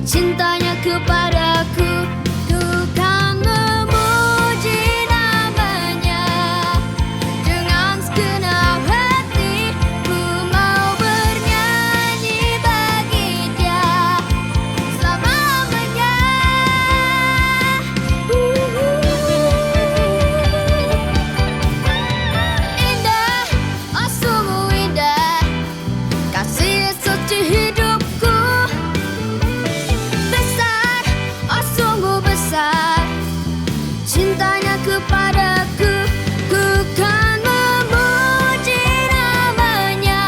cintanya kepadaku. Ku kan memuji namanya dengan segenap hati. Ku mau bernyanyi bagi Dia selamanya. Indah, oh sungguh indah kasih Yesus di hidupku. Besar, oh sungguh besar cintanya kepadaku. Ku kan memuji namanya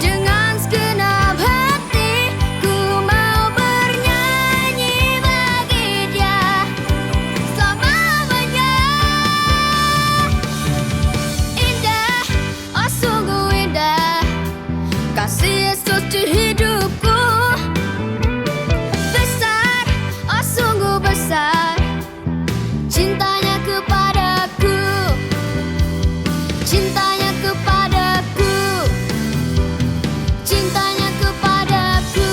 dengan segenap hati. Ku mau bernyanyi bagi Dia selamanya. Indah, oh sungguh indah kasih Yesus di hidupku. Besar, oh sungguh besar cintanya kepadaku. Cintanya kepadaku. Cintanya kepadaku.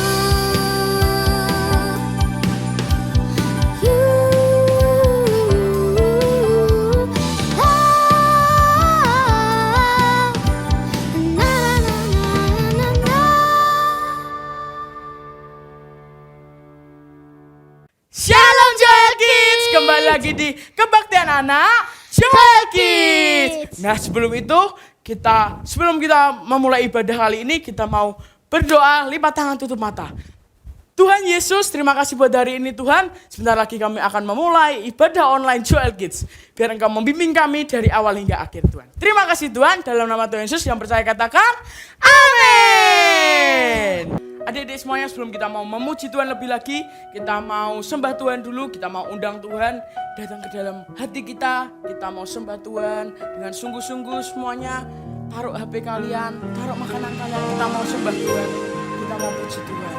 Shalom Joel Kids, kembali lagi di Kebaktian Anak Joel Kids. Nah sebelum kita memulai ibadah kali ini, kita mau berdoa, lipat tangan, tutup mata. Tuhan Yesus, terima kasih buat hari ini Tuhan. Sebentar lagi kami akan memulai ibadah online Joel Kids. Biar Engkau membimbing kami dari awal hingga akhir Tuhan. Terima kasih Tuhan, dalam nama Tuhan Yesus yang percaya katakan amin. Adik-adik semuanya, sebelum kita mau memuji Tuhan lebih lagi, kita mau sembah Tuhan dulu, kita mau undang Tuhan datang ke dalam hati kita. Kita mau sembah Tuhan dengan sungguh-sungguh semuanya. Taruh HP kalian, taruh makanan kalian, kita mau sembah Tuhan, kita mau puji Tuhan.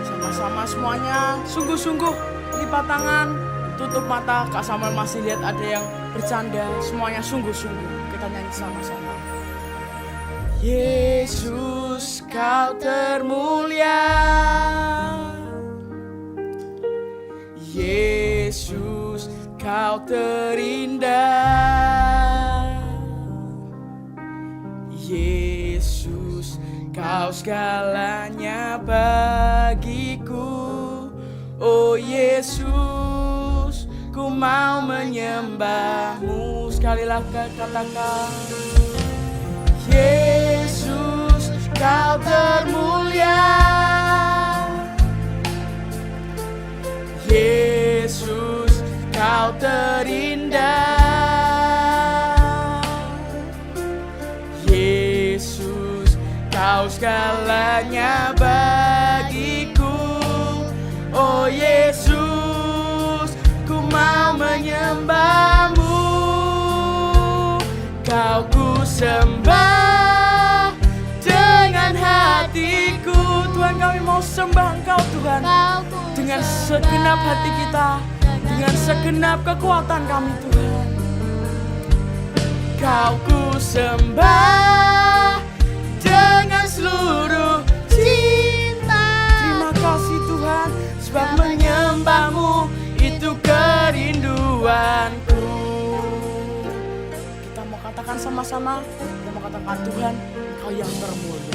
Sama-sama semuanya, sungguh-sungguh, lipat tangan, tutup mata. Kak Samuel masih lihat ada yang bercanda, semuanya sungguh-sungguh. Kita nyanyi sama-sama. Yesus, Kau termulia. Yesus, Kau terindah. Yesus, Kau segalanya bagiku. Oh Yesus, ku mau menyembah-Mu. Sekali lagi katakan, Yesus, Kau termulia. Yesus, Kau terindah. Yesus, Kau segalanya bagiku. Oh Yesus, ku mau menyembah-Mu. Kau ku sembah dengan hatiku. Tuhan, kami mau sembah Engkau Tuhan dengan segenap hati kita, dengan segenap kekuatan kami Tuhan. Kau ku sembah dengan seluruh cinta. Terima kasih Tuhan, sebab menyembah-Mu itu kerinduanku. Kita mau katakan sama-sama, kita mau katakan, Tuhan, Engkau yang termulia.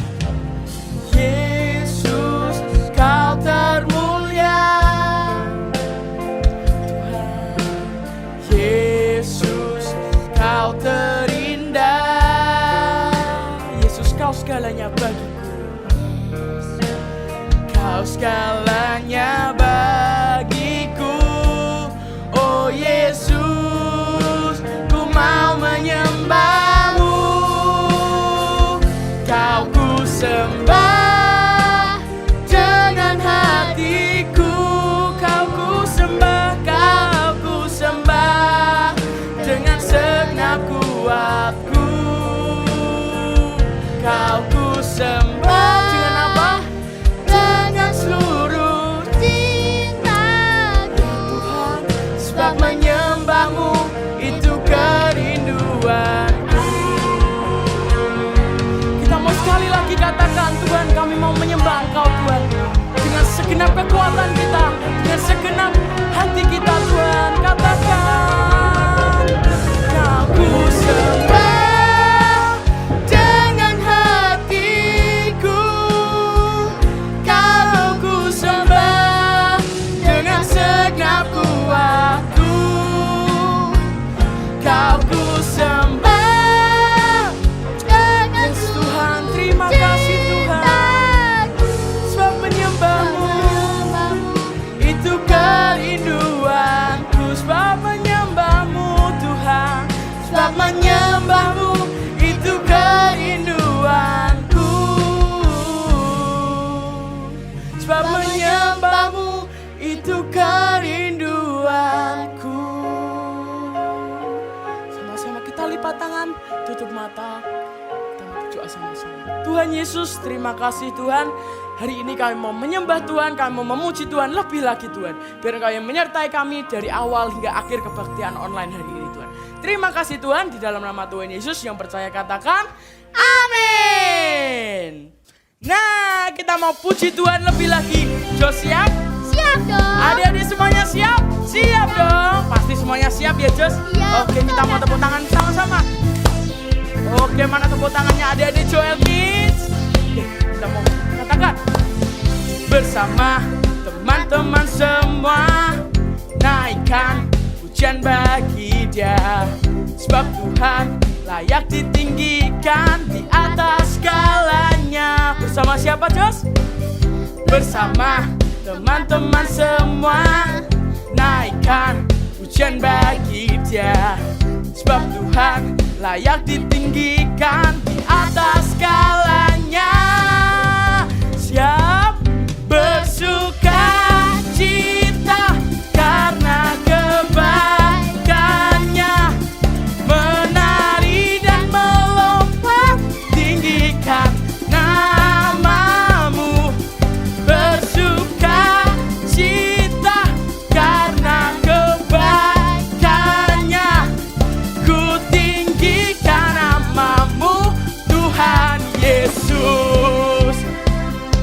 Yesus, Kau termulia. Tuhan, Yesus, Kau terindah. Yesus, Kau segalanya bagiku. Kau segalanya bagiku. Oh Yesus, ku mau menyembah-Mu. Kau ku sembah dengan hatiku. Kau ku sembah, Kau ku sembah dengan segenap kuatku. Kau ku sembah dengan apa? Dengan seluruh mau menyembah Engkau Tuhan dengan segenap kekuatan kita, dengan segenap hati kita Tuhan. Katakan, Kau ku sembah dengan hatiku, Kau ku sembah dengan segenap kuatku, Kau ku sembah dengan Tuhan. Terima kasih Tuhan, sebab menyembahmu itu kerinduanku, sebab menyembahmu Tuhan, sebab menyembahmu itu kerinduanku, sebab menyembahmu itu kerinduanku. Sama-sama kita lipat tangan, tutup mata, kita berdoa sama-sama. Tuhan Yesus, terima kasih Tuhan. Hari ini kami mau menyembah Tuhan, kami mau memuji Tuhan lebih lagi Tuhan. Biar Engkau yang menyertai kami dari awal hingga akhir kebaktian online hari ini Tuhan. Terima kasih Tuhan, di dalam nama Tuhan Yesus yang percaya katakan amin. Nah, kita mau puji Tuhan lebih lagi. Jo, siap? Siap dong. Adik-adik semuanya siap? Siap dong. Pasti semuanya siap ya Jos? Iya. Oke, kita mau tepuk tangan sama-sama. Oke, mana tepuk tangannya adik-adik Joel Kids? Oke, kita mau katakan bersama teman-teman semua, naikkan pujian bagi Dia, sebab Tuhan layak ditinggikan di atas segalanya. Bersama siapa Jos? Bersama teman-teman semua, naikkan pujian bagi Dia, sebab Tuhan layak ditinggikan di atas segalanya. Siap bersuka cita karena kebaikannya, menari dan melompat tinggikan namamu. Bersuka cita karena kebaikannya, ku tinggikan namamu Tuhan Yesus.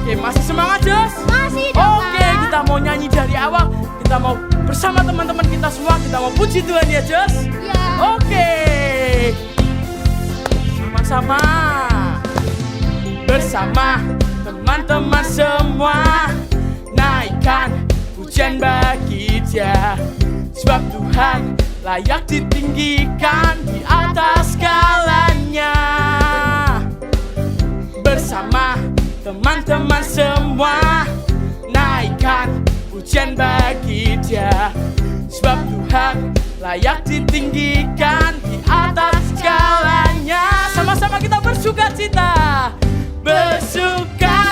Oke, masih semangat Jos? Masih dong. Oke, kita mau nyanyi dari awal. Kita mau bersama teman-teman kita semua, kita mau puji Tuhan ya Jos? Ya. Oke, sama-sama. Bersama teman-teman semua, naikkan pujian bagi Dia, sebab Tuhan layak ditinggikan di atas segalanya. Bersama teman-teman semua, naikkan pujian bagi Dia, sebab Tuhan layak ditinggikan di atas segalanya. Sama-sama kita bersuka cita. Bersuka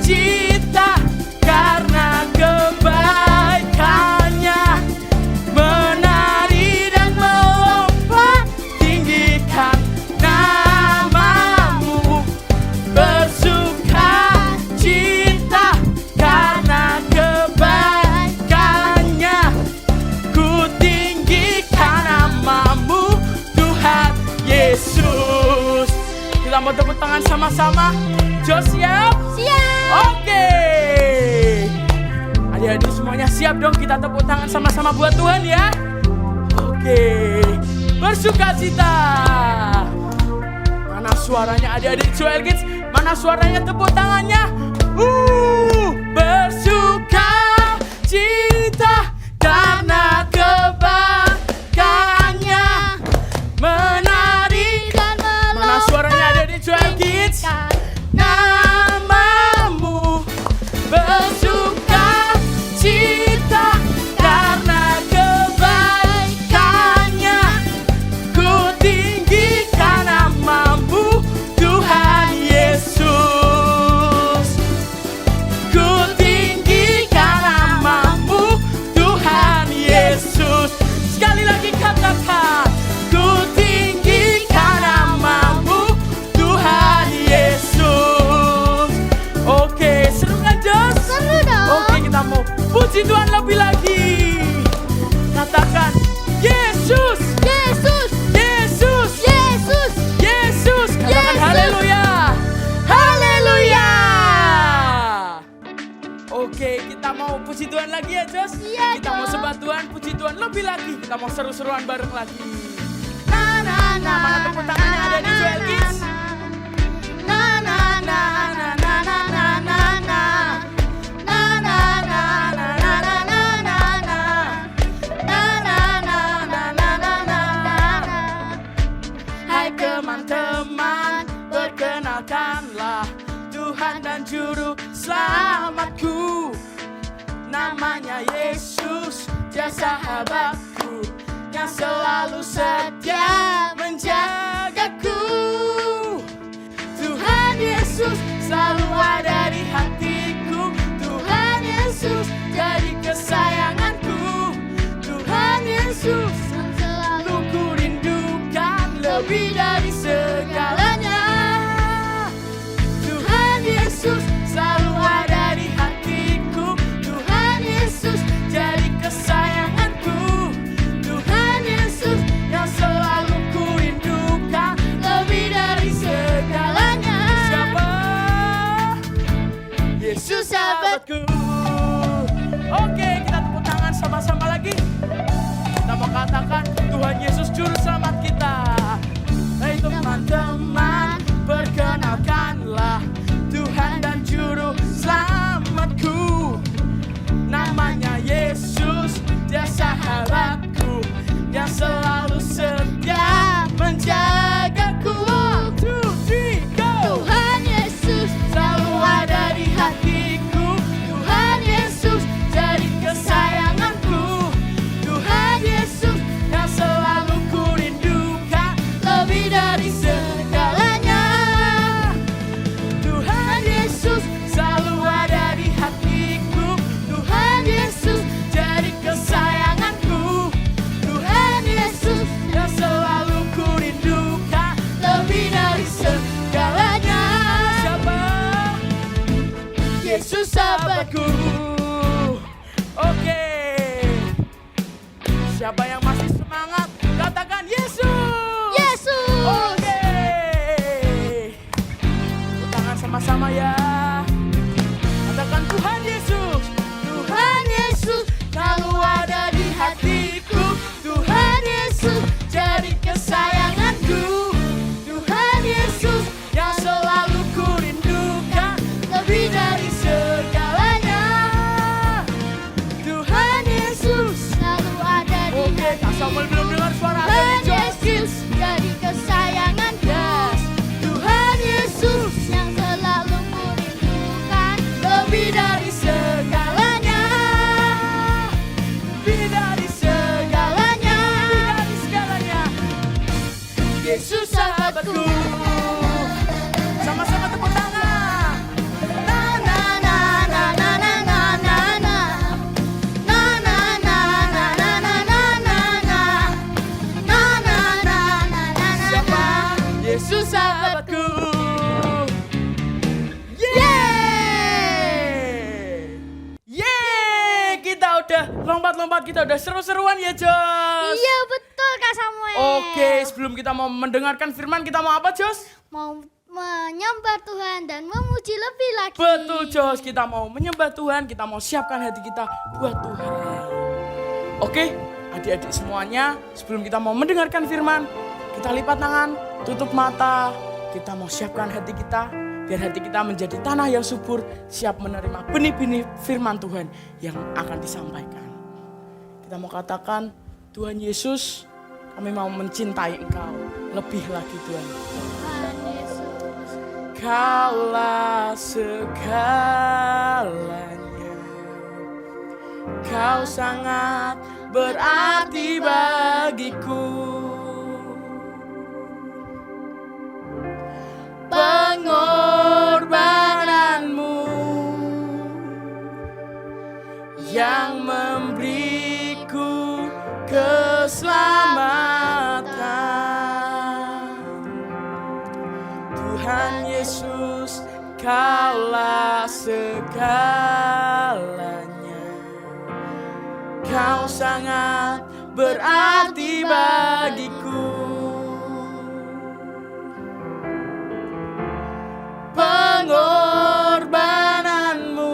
cita karena kebaikannya, menari dan melompat tinggikan namamu. Bersuka cita karena kebaikannya, ku tinggikan namamu Tuhan Yesus. Kita mau tepuk tangan sama-sama. Jo, siap? Siap. Oke. Adik-adik semuanya siap dong, kita tepuk tangan sama-sama buat Tuhan ya. Oke. Bersuka cita. Mana suaranya adik-adik Joel Kids? Mana suaranya tepuk tangannya? Bersuka cita karena kebaikannya, menari Dan Mana suaranya adik-adik Joel Kids? Namamu. Bersuka cita karena kebaikannya, ku tinggikan namamu Tuhan Yesus. Ku tinggikan namamu Tuhan Yesus. Sekali lagi katakan, ku tinggikan namamu Tuhan Yesus. Oke, seru kan Jos? Seru dong. Oke, kita mau puji Tuhan lebih lagi. Katakan Yesus, Yesus, Yesus, Yesus. Yesus. Katakan Yesus. haleluya, haleluya. kita mau puji Tuhan lagi ya Jos? Iya, Kita mau dong. sembah Tuhan, puji Tuhan lebih lagi. Kita mau seru-seruan bareng lagi. Na na na, mana tepuk tangannya ada di Joel Kids? Na na na na na na na na na. Na na na na na na na na na. Na na na na na na na. Hai teman-teman, perkenalkanlah Tuhan dan Juru Selamatku. Namanya Yesus, dia sahabatku yang selalu setia menjagaku. Tuhan Yesus selalu ada di hatiku. Tuhan Yesus jadi kesayanganku. Tuhan Yesus Yang selalu ku rindukan lebih dari segalanya. Tuhan Yesus selalu ada di hatiku. Tuhan Yesus jadi kesayanganku. Tuhan Yesus yang selalu ku rindukan lebih dari segalanya. Siapa? Yesus sahabatku. Oke, kita tepuk tangan sama-sama lagi. Kita mau katakan Tuhan Yesus juru selamat kita. Hai teman-teman, perkenalkanlah Tuhan dan juru selamatku. Namanya Yesus, dia sahabatku yang selalu setia menjagaku. 1, 2, 3, go! Tuhan Yesus Selalu ada di hatiku. Tuhan Yesus jadi kesayanganku. Tuhan Yesus yang selalu ku rindukan lebih dari segalanya. Tuhan Yesus selalu ada di hatiku. Tuhan Yesus jadi kesayanganku. Tuhan Yesus yang selalu ku rindukan lebih dari segalanya. Siapa? Yesus sahabatku. Oke. Siapa yang masih semangat? Katakan Yesus. Yesus Oke. Tepuk tangan sama-sama ya. Katakan Tuhan Yesus. Tuhan Yesus selalu ada di hatiku. Tuhan Yesus jadi kesayanganku. Tuhan Yesus yang selalu ku rindukan lebih dari segalanya. Tuhan Yesus. selalu ada di Oke, Kak Samuel belum dengar suara Tuhan dari Jos. Yesus jadi kesayanganku. Tuhan Yesus Yang selalu ku rindukan lebih dari segalanya. Lebih dari segalanya. Lebih dari segalanya. Yesus sahabatku. Sama-sama tepuk tangan. Na na na na na na na na na. Na na na na na na na na na. Na na na na na na. Siapa? Yesus sahabatku. Yeay! Yeay! Kita udah lompat-lompat, kita udah seru-seruan ya, Jos. Iya betul Kak Samuel. Oke, sebelum kita mau mendengarkan firman, kita mau apa, Jos? Mau menyembah Tuhan dan memuji lebih lagi. Betul, Jos. Kita mau menyembah Tuhan, kita mau siapkan hati kita buat Tuhan. Oke, adik-adik semuanya, sebelum kita mau mendengarkan firman, kita lipat tangan, tutup mata, kita mau siapkan hati kita, biar hati kita menjadi tanah yang subur, siap menerima benih-benih firman Tuhan yang akan disampaikan. Kita mau katakan, Tuhan Yesus, kami mau mencintai Engkau lebih lagi Tuhan. Tuhan Yesus. Kaulah segalanya. Kau sangat berarti bagiku. Pengorbananmu yang memberiku keselamatan. Tuhan Yesus, Kaulah segalanya. Kau sangat berarti bagiku. Pengorbananmu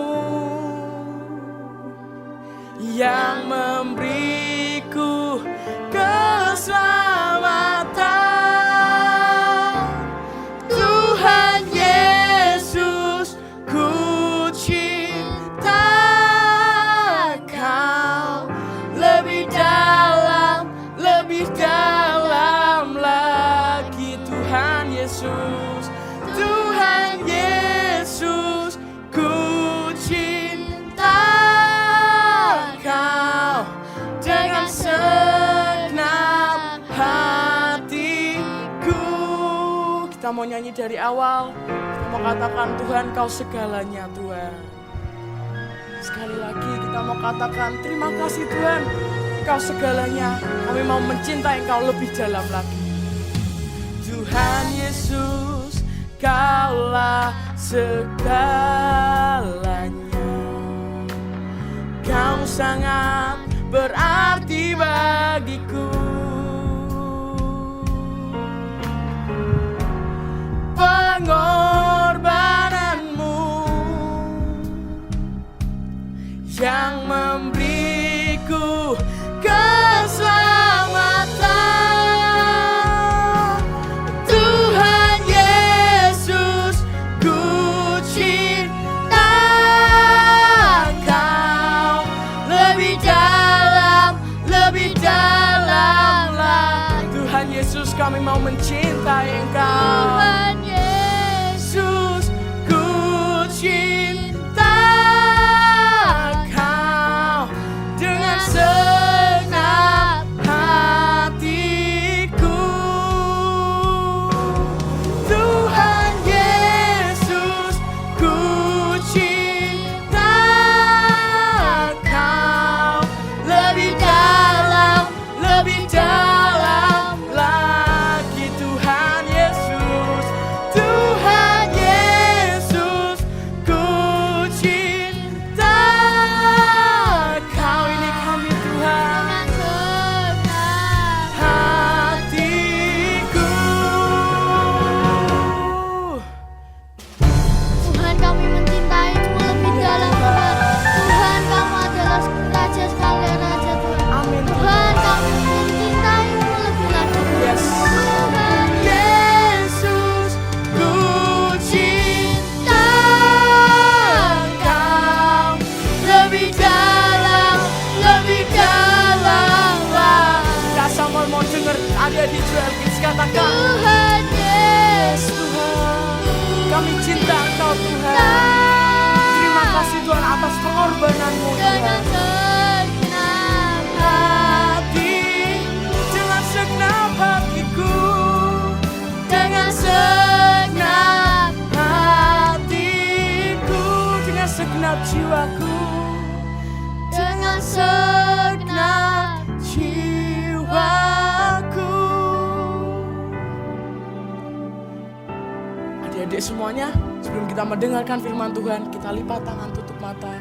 mau nyanyi dari awal. Kita mau katakan Tuhan kau segalanya Tuhan. Sekali lagi kita mau katakan terima kasih Tuhan. Kau segalanya. Kami mau mencintai Engkau lebih dalam lagi. Tuhan Yesus, Kaulah segalanya. Kau sangat berarti bagiku. Pengorbananmu yang memberiku keselamatan. Tuhan Yesus, ku cinta Kau lebih dalam lagi. Tuhan Yesus, kami mau mencintai Engkau. Tuhan Yesus, ku cinta Kau dengan segenap hatiku. Tuhan Yesus, ku cinta Kau lebih dalam lagi. Tuhan Yesus, Tuhan Yesus, ku cinta Kau. Ini kami Tuhan, hatiku. Tuhan, kami mencintai-Mu lebih dalam Tuhan. Tuhan, Kamu adalah Raja sekalian Raja Tuhan. Amin Tuhan, kami mencintai-Mu lebih lagi. Yes. Tuhan Yesus, ku cinta Kau lebih dalam lah. Kak Samuel mau denger adik-adik Joel Kids katakan Tuhan Yesus, Tuhan, kami cinta Engkau Tuhan. Terima kasih Tuhan atas pengorbanan-Mu dengan Tuhan. segenap Hati, dengan segenap hatiku, dengan segenap hatiku, dengan segenap jiwaku, dengan segenap jiwaku. Adik-adik semuanya, sebelum kita mendengarkan firman Tuhan, kita lipat tangan, tutup mata,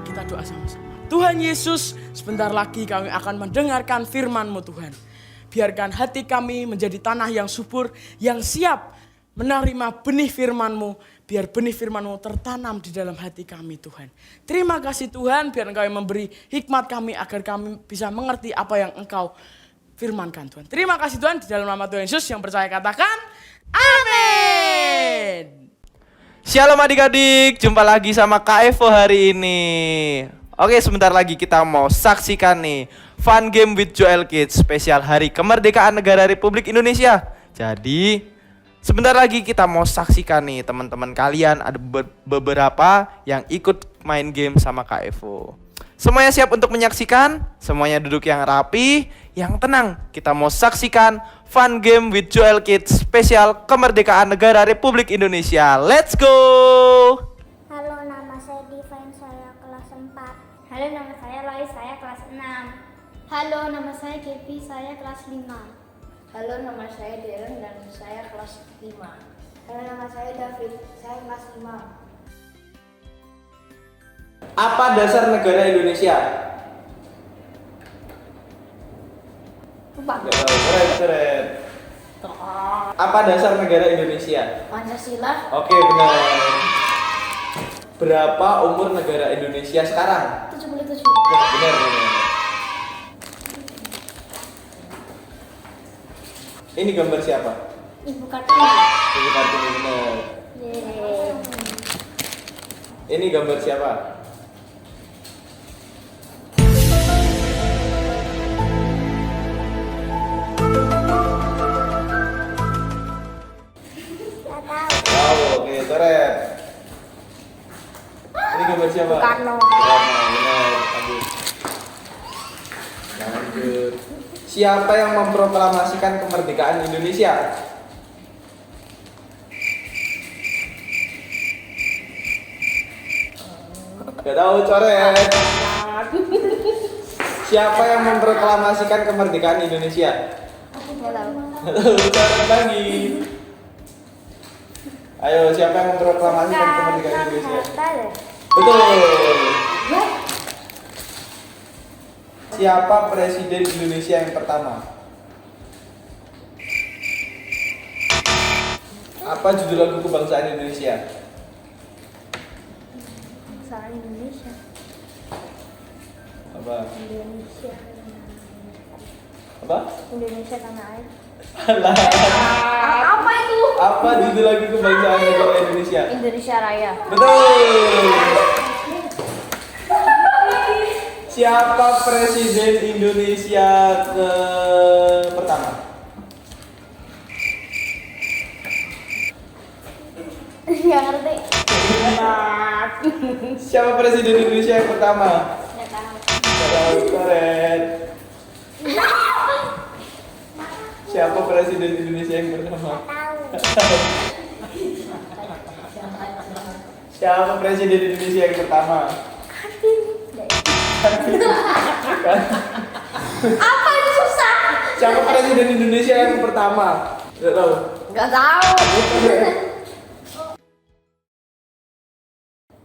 kita doa sama-sama. Tuhan Yesus, sebentar lagi kami akan mendengarkan firman-Mu Tuhan. Biarkan hati kami menjadi tanah yang subur, yang siap menerima benih firman-Mu. Biar benih firman-Mu tertanam di dalam hati kami Tuhan. Terima kasih Tuhan, biar Engkau yang memberi hikmat kami agar kami bisa mengerti apa yang Engkau firmankan Tuhan. Terima kasih Tuhan, di dalam nama Tuhan Yesus yang percaya katakan amin. Shalom adik-adik, jumpa lagi sama Kak Evo hari ini. Oke, sebentar lagi kita mau saksikan nih Fun Game with Joel Kids spesial Hari Kemerdekaan Negara Republik Indonesia. Jadi, sebentar lagi kita mau saksikan nih teman-teman kalian, ada beberapa yang ikut main game sama Kak Evo. Semuanya siap untuk menyaksikan? Semuanya duduk yang rapi, yang tenang. Kita mau saksikan Fun Game with Joel Kids spesial Kemerdekaan Negara Republik Indonesia. Let's go! Halo, nama saya Divine, saya kelas 4. Halo, nama saya Lois, saya kelas 6. Halo, nama saya Gaby, saya kelas 5. Halo, nama saya Darren dan saya kelas 5. Halo, nama saya David, saya kelas 5. Apa dasar negara Indonesia? Lupa. Keren. Apa dasar negara Indonesia? Pancasila. Oke, benar. Berapa umur negara Indonesia sekarang? 77. Benar. Ini gambar siapa? Ibu Kartini. Ibu Kartini, benar. Yeay. Ini gambar siapa? Tahu, oke, keren. Ini gambar siapa? Soekarno. Benar. Lanjut. Siapa yang memproklamasikan kemerdekaan Indonesia? Gak tahu, coret. Siapa yang memproklamasikan kemerdekaan Indonesia? Nggak tahu. Coret lagi. Ayo, siapa yang memproklamasikan kemerdekaan Indonesia? Hatta deh. Betul. Siapa presiden Indonesia yang pertama? Apa judul lagu kebangsaan Indonesia? Soal Indonesia. Apa? Indonesia. Apa? Indonesia tanah air. Salah. Apa itu? Apa judul lagu kebangsaan negara Indonesia? Indonesia Raya. Betul. Siapa presiden Indonesia pertama? Nggak ngerti. Siapa presiden Indonesia yang pertama? Nggak tahu. Salah, coret. Siapa presiden Indonesia yang pertama? Tahu. Siapa presiden Indonesia yang pertama? Apa itu susah? Siapa presiden Indonesia yang pertama? Gak tahu. Nggak tahu.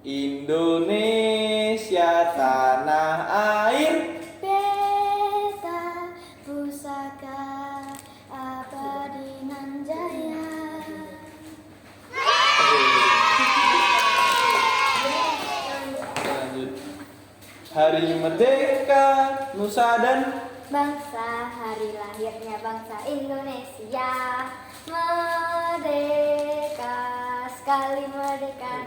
Indonesia tanah air. Beta pusaka abadi nan jaya. Lanjut. Hari merdeka, nusa dan Bangsa hari lahirnya bangsa Indonesia. Merdeka, sekali merdeka.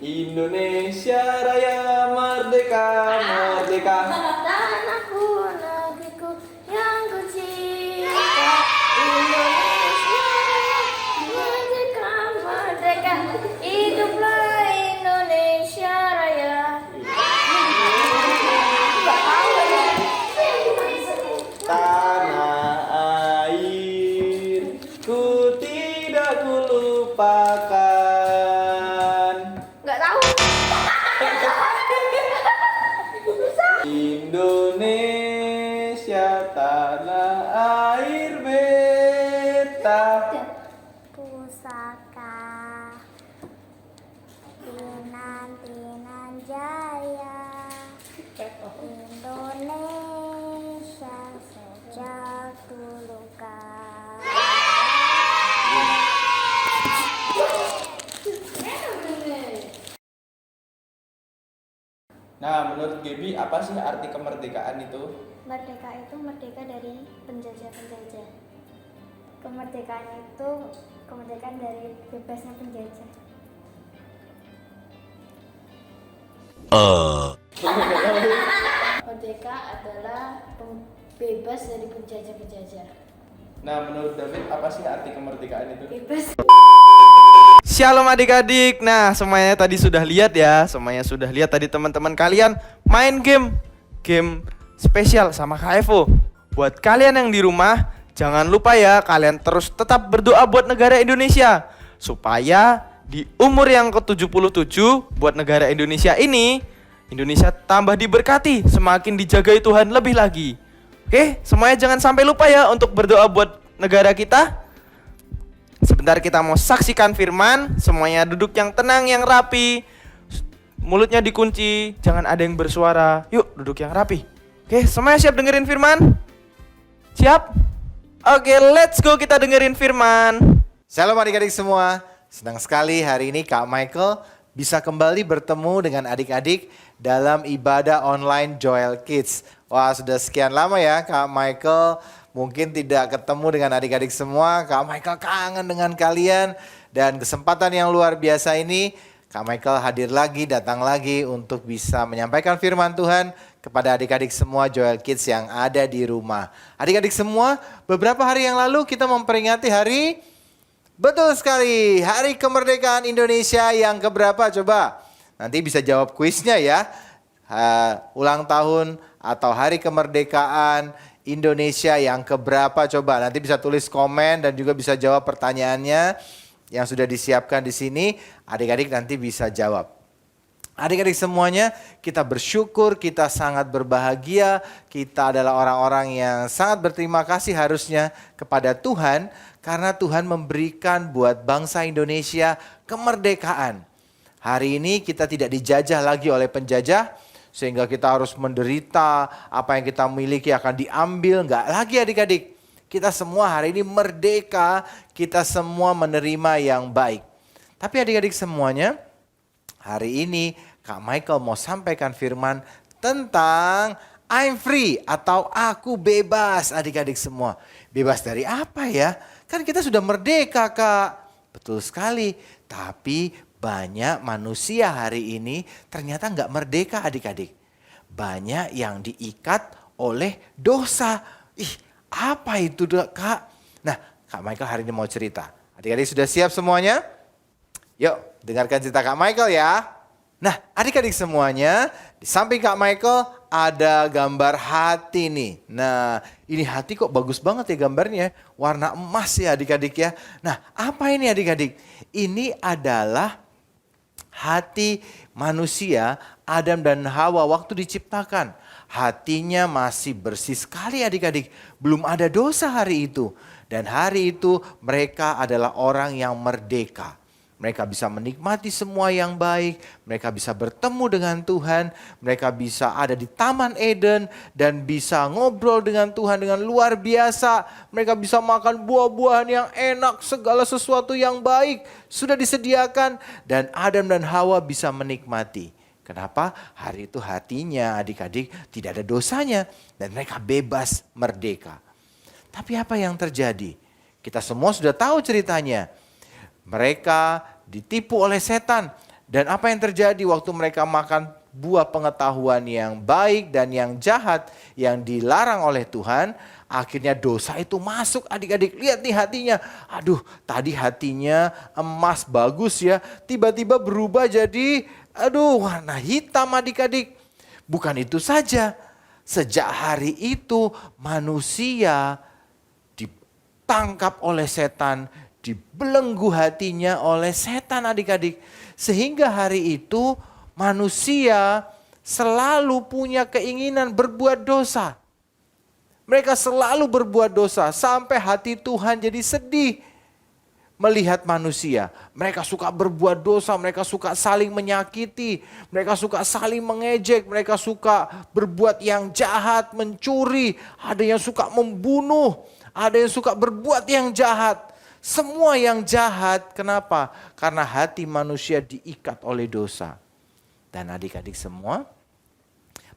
Indonesia Raya merdeka, merdeka. Tanahku, negeriku yang ku cinta. Indonesia merdeka, merdeka. Hiduplah Indonesia Raya. Tanah air ku tidak kulupakan. Nggak tahu. Indonesia tanah air beta. Pusaka Tinan Jaya. Indonesia sejak dulu kala. Nah, menurut Gaby apa sih arti kemerdekaan itu? Merdeka itu merdeka dari penjajah-penjajah. Kemerdekaan itu kemerdekaan dari bebasnya penjajah. Merdeka adalah bebas dari penjajah-penjajah. Nah, menurut David apa sih arti kemerdekaan itu? Bebas. Shalom adik-adik. Nah, semuanya tadi sudah lihat ya. Semuanya sudah lihat tadi teman-teman kalian main game spesial sama Kak Evo. Buat kalian yang di rumah, jangan lupa ya kalian terus tetap berdoa buat negara Indonesia supaya di umur yang ke-77 buat negara Indonesia ini, Indonesia tambah diberkati, semakin dijagai Tuhan lebih lagi. Oke, semuanya jangan sampai lupa ya untuk berdoa buat negara kita. Sebentar kita mau saksikan firman. Semuanya duduk yang tenang, yang rapi. Mulutnya dikunci, jangan ada yang bersuara. Yuk duduk yang rapi. Oke, semuanya siap dengerin firman? Siap? Oke, let's go, kita dengerin firman. Shalom adik-adik semua. Senang sekali hari ini Kak Michael bisa kembali bertemu dengan adik-adik dalam ibadah online Joel Kids. Wah, sudah sekian lama ya Kak Michael mungkin tidak ketemu dengan adik-adik semua. Kak Michael kangen dengan kalian dan kesempatan yang luar biasa ini Kak Michael hadir lagi, datang lagi untuk bisa menyampaikan firman Tuhan kepada adik-adik semua Joel Kids yang ada di rumah. Adik-adik semua, beberapa hari yang lalu kita memperingati hari, betul sekali, Hari Kemerdekaan Indonesia yang keberapa coba? Nanti bisa jawab kuisnya ya. Ulang tahun atau Hari Kemerdekaan Indonesia yang keberapa coba? Nanti bisa tulis komen dan juga bisa jawab pertanyaannya. yang sudah disiapkan di sini, adik-adik nanti bisa jawab. Adik-adik semuanya, kita bersyukur, kita sangat berbahagia, kita adalah orang-orang yang sangat berterima kasih harusnya kepada Tuhan, karena Tuhan memberikan buat bangsa Indonesia kemerdekaan. Hari ini kita tidak dijajah lagi oleh penjajah, sehingga kita harus menderita, apa yang kita miliki akan diambil, enggak lagi adik-adik. Kita semua hari ini merdeka, kita semua menerima yang baik. Tapi adik-adik semuanya, hari ini Kak Michael mau sampaikan firman tentang I'm free atau aku bebas adik-adik semua. Bebas dari apa ya? Kan kita sudah merdeka Kak. Betul sekali, tapi banyak manusia hari ini ternyata nggak merdeka adik-adik. Banyak yang diikat oleh dosa. Ih, apa itu Kak? Nah, Kak Michael hari ini mau cerita. Adik-adik sudah siap semuanya? Yuk, dengarkan cerita Kak Michael ya. Nah, adik-adik semuanya, di samping Kak Michael ada gambar hati nih. Nah, ini hati kok bagus banget ya gambarnya. Warna emas ya adik-adik ya. Nah, apa ini adik-adik? Ini adalah hati manusia Adam dan Hawa waktu diciptakan. Hatinya masih bersih sekali adik-adik. Belum ada dosa hari itu. Dan hari itu mereka adalah orang yang merdeka. Mereka bisa menikmati semua yang baik, mereka bisa bertemu dengan Tuhan, mereka bisa ada di Taman Eden dan bisa ngobrol dengan Tuhan dengan luar biasa. Mereka bisa makan buah-buahan yang enak, segala sesuatu yang baik sudah disediakan dan Adam dan Hawa bisa menikmati. Kenapa? Hari itu hatinya adik-adik tidak ada dosanya dan mereka bebas merdeka. Tapi apa yang terjadi? Kita semua sudah tahu ceritanya. Mereka ditipu oleh setan. Dan apa yang terjadi waktu mereka makan buah pengetahuan yang baik dan yang jahat yang dilarang oleh Tuhan. Akhirnya dosa itu masuk adik-adik. Lihat nih hatinya. Aduh, tadi hatinya emas bagus ya. Tiba-tiba berubah jadi warna hitam adik-adik. Bukan itu saja. Sejak hari itu manusia ditangkap oleh setan, dibelenggu hatinya oleh setan adik-adik. Sehingga hari itu manusia selalu punya keinginan berbuat dosa. Mereka selalu berbuat dosa sampai hati Tuhan jadi sedih melihat manusia. Mereka suka berbuat dosa, mereka suka saling menyakiti, mereka suka saling mengejek, mereka suka berbuat yang jahat, mencuri, ada yang suka membunuh, ada yang suka berbuat yang jahat. Semua yang jahat, kenapa? Karena hati manusia diikat oleh dosa. Dan adik-adik semua,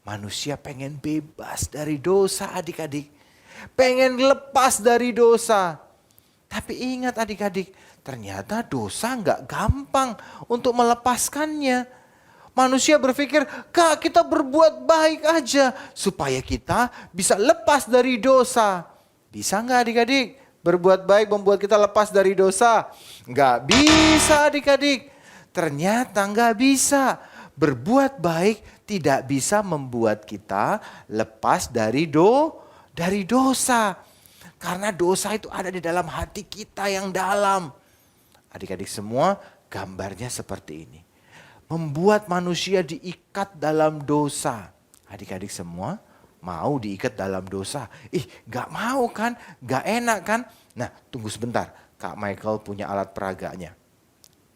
manusia pengen bebas dari dosa adik-adik. Pengen lepas dari dosa. Tapi ingat adik-adik, ternyata dosa nggak gampang untuk melepaskannya. Manusia berpikir, Kak kita berbuat baik aja supaya kita bisa lepas dari dosa. Bisa nggak adik-adik? Berbuat baik membuat kita lepas dari dosa. Nggak bisa adik-adik. Ternyata nggak bisa. Berbuat baik tidak bisa membuat kita lepas dari dosa. Karena dosa itu ada di dalam hati kita yang dalam. Adik-adik semua gambarnya seperti ini. Membuat manusia diikat dalam dosa. Adik-adik semua mau diikat dalam dosa. Gak mau kan? Gak enak kan? Nah tunggu sebentar. Kak Michael punya alat peraganya.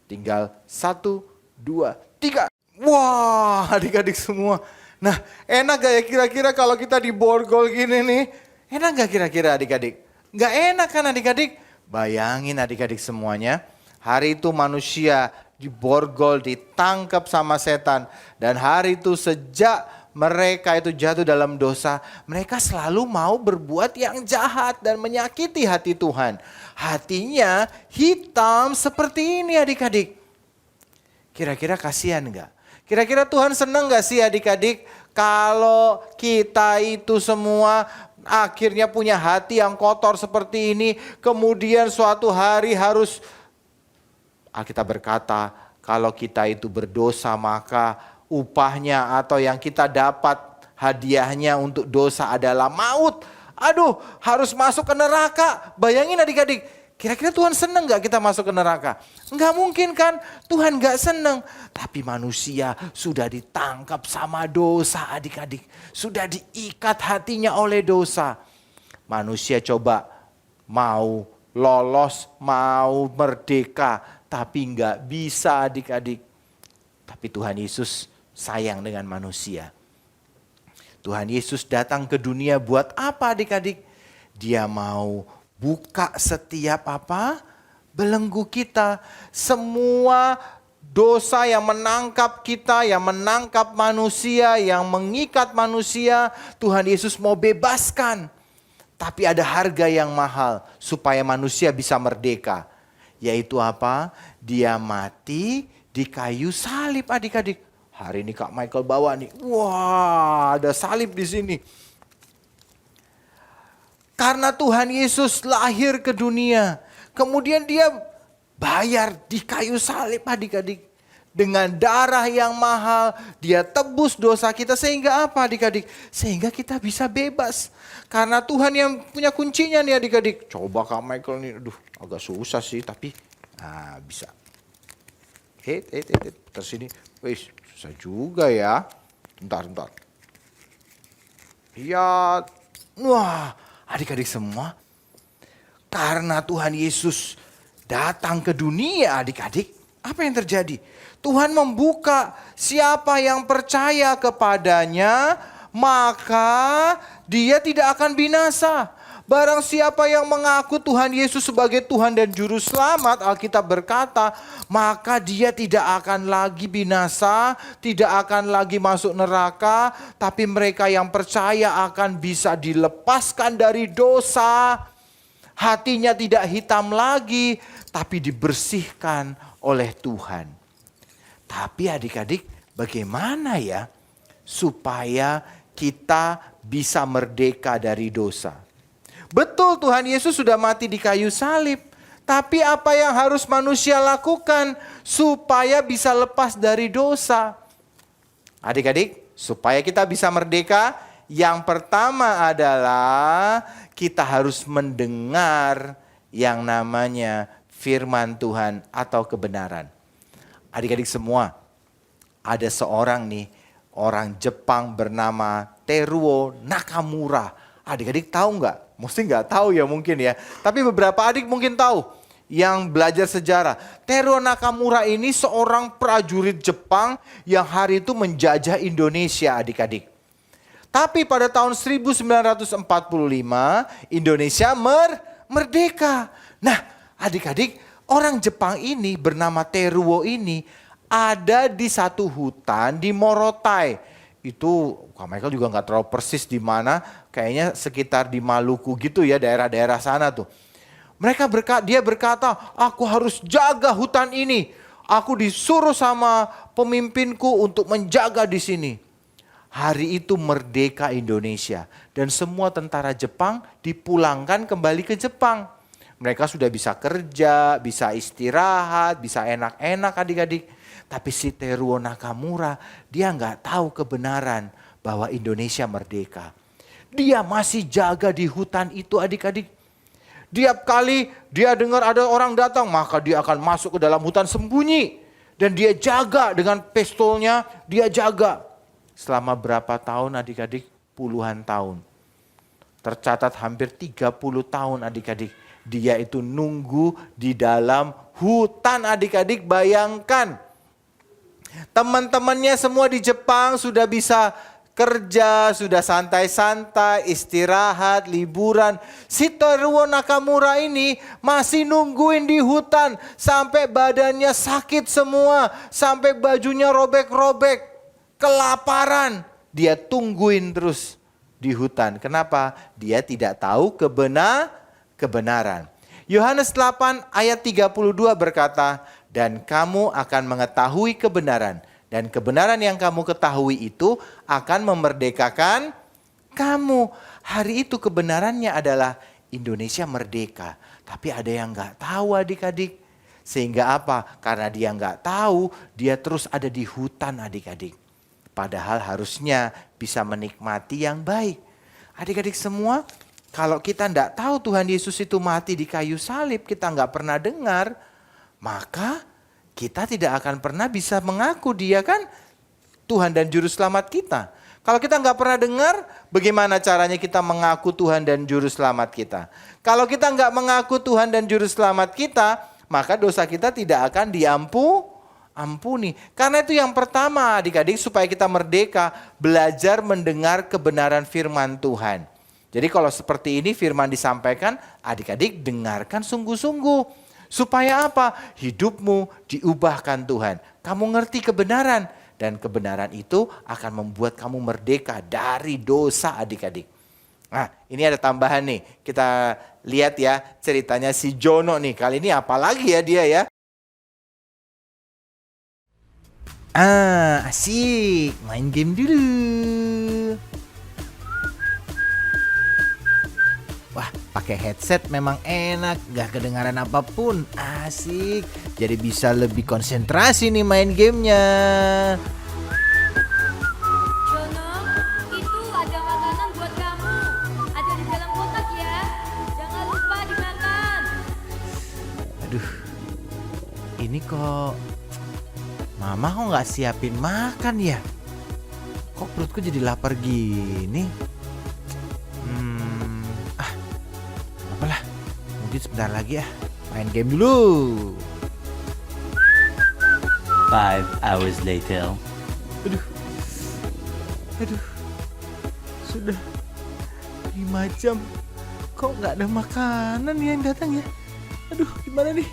Tinggal 1, 2, 3. Wah adik-adik semua. Nah enak gak ya kira-kira kalau kita diborgol gini nih. Enak gak kira-kira adik-adik? Gak enak kan adik-adik? Bayangin adik-adik semuanya. Hari itu manusia diborgol, ditangkap sama setan. Dan hari itu sejak mereka itu jatuh dalam dosa, mereka selalu mau berbuat yang jahat dan menyakiti hati Tuhan. Hatinya hitam seperti ini adik-adik. Kira-kira kasihan gak? Kira-kira Tuhan senang gak sih adik-adik kalau kita itu semua akhirnya punya hati yang kotor seperti ini. Kemudian suatu hari harus, Alkitab berkata kalau kita itu berdosa maka upahnya atau yang kita dapat hadiahnya untuk dosa adalah maut. Aduh, harus masuk ke neraka. Bayangin adik-adik, Kira-kira Tuhan senang gak kita masuk ke neraka? Enggak mungkin kan, Tuhan gak senang. Tapi manusia sudah ditangkap sama dosa adik-adik. Sudah diikat hatinya oleh dosa. Manusia coba mau lolos, mau merdeka. Tapi gak bisa adik-adik. Tapi Tuhan Yesus sayang dengan manusia. Tuhan Yesus datang ke dunia buat apa adik-adik? Dia mau buka setiap apa? Belenggu kita. Semua dosa yang menangkap kita, yang menangkap manusia, yang mengikat manusia, Tuhan Yesus mau bebaskan. Tapi ada harga yang mahal supaya manusia bisa merdeka. Yaitu apa? Dia mati di kayu salib adik-adik. Hari ini Kak Michael bawa nih. Wah, ada salib di sini. Karena Tuhan Yesus lahir ke dunia. Kemudian dia bayar di kayu salib adik-adik. Dengan darah yang mahal. Dia tebus dosa kita. Sehingga apa adik-adik? Sehingga kita bisa bebas. Karena Tuhan yang punya kuncinya nih adik-adik. Coba Kak Michael nih. Aduh, agak susah sih. Tapi bisa. Terus sini. Wih, susah juga ya. Bentar. Ya, wah, adik-adik semua. Karena Tuhan Yesus datang ke dunia adik-adik. Apa yang terjadi? Tuhan membuka siapa yang percaya kepadanya, maka dia tidak akan binasa. Barang siapa yang mengaku Tuhan Yesus sebagai Tuhan dan Juru Selamat, Alkitab berkata, maka dia tidak akan lagi binasa, tidak akan lagi masuk neraka, tapi mereka yang percaya akan bisa dilepaskan dari dosa. Hatinya tidak hitam lagi, tapi dibersihkan oleh Tuhan. Tapi adik-adik, bagaimana ya supaya kita bisa merdeka dari dosa? Betul, Tuhan Yesus sudah mati di kayu salib. Tapi apa yang harus manusia lakukan supaya bisa lepas dari dosa? Adik-adik, supaya kita bisa merdeka, yang pertama adalah kita harus mendengar yang namanya firman Tuhan atau kebenaran. Adik-adik semua, ada seorang nih, orang Jepang bernama Teruo Nakamura. Adik-adik tahu nggak? Mesti nggak tahu ya mungkin ya. Tapi beberapa adik mungkin tahu yang belajar sejarah. Teruo Nakamura ini seorang prajurit Jepang yang hari itu menjajah Indonesia adik-adik. Tapi pada tahun 1945 Indonesia merdeka. Nah adik-adik, orang Jepang ini bernama Teruo ini ada di satu hutan di Morotai. Itu Kak Michael juga nggak terlalu persis di mana, kayaknya sekitar di Maluku gitu ya, daerah-daerah sana tuh. Dia berkata, aku harus jaga hutan ini. Aku disuruh sama pemimpinku untuk menjaga di sini. Hari itu merdeka Indonesia dan semua tentara Jepang dipulangkan kembali ke Jepang. Mereka sudah bisa kerja, bisa istirahat, bisa enak-enak adik-adik. Tapi si Teruo Nakamura, dia nggak tahu kebenaran bahwa Indonesia merdeka. Dia masih jaga di hutan itu adik-adik. Tiap kali dia dengar ada orang datang, maka dia akan masuk ke dalam hutan sembunyi. Dan dia jaga dengan pistolnya, dia jaga. Selama berapa tahun adik-adik? Puluhan tahun. Tercatat hampir 30 tahun adik-adik. Dia itu nunggu di dalam hutan adik-adik, bayangkan. Teman-temannya semua di Jepang sudah bisa kerja, sudah santai-santai, istirahat, liburan. Si Teruo Nakamura ini masih nungguin di hutan sampai badannya sakit semua, sampai bajunya robek-robek, kelaparan. Dia tungguin terus di hutan. Kenapa? Dia tidak tahu kebenaran. Yohanes 8 ayat 32 berkata, dan kamu akan mengetahui kebenaran. Dan kebenaran yang kamu ketahui itu akan memerdekakan kamu. Hari itu kebenarannya adalah Indonesia merdeka. Tapi ada yang gak tahu adik-adik. Sehingga apa? Karena dia gak tahu, dia terus ada di hutan adik-adik. Padahal harusnya bisa menikmati yang baik. Adik-adik semua, Kalau kita tidak tahu Tuhan Yesus itu mati di kayu salib, kita nggak pernah dengar, maka kita tidak akan pernah bisa mengaku dia kan Tuhan dan Juru Selamat kita. Kalau kita nggak pernah dengar, bagaimana caranya kita mengaku Tuhan dan Juru Selamat kita? Kalau kita nggak mengaku Tuhan dan Juru Selamat kita, maka dosa kita tidak akan diampuni. Karena itu yang pertama adik-adik, supaya kita merdeka, belajar mendengar kebenaran firman Tuhan. Jadi kalau seperti ini firman disampaikan, adik-adik dengarkan sungguh-sungguh. Supaya apa? Hidupmu diubahkan Tuhan. Kamu ngerti kebenaran. Dan kebenaran itu akan membuat kamu merdeka dari dosa adik-adik. Nah ini ada tambahan nih. Kita lihat ya ceritanya si Jono nih. Kali ini apa lagi ya dia ya? Asik. Main game dulu. Wah, pakai headset memang enak, gak kedengaran apapun, asik. Jadi bisa lebih konsentrasi nih main gamenya. Jono, itu ada makanan buat kamu. Ada di dalam kotak ya. Jangan lupa dimakan. Aduh, ini kok Mama kok gak siapin makan ya? Kok perutku jadi lapar gini? Apalah, mungkin sebentar lagi ya, main game dulu. 5 hours later. Aduh, sudah 5 jam, kok nggak ada makanan yang datang ya? Aduh, gimana nih?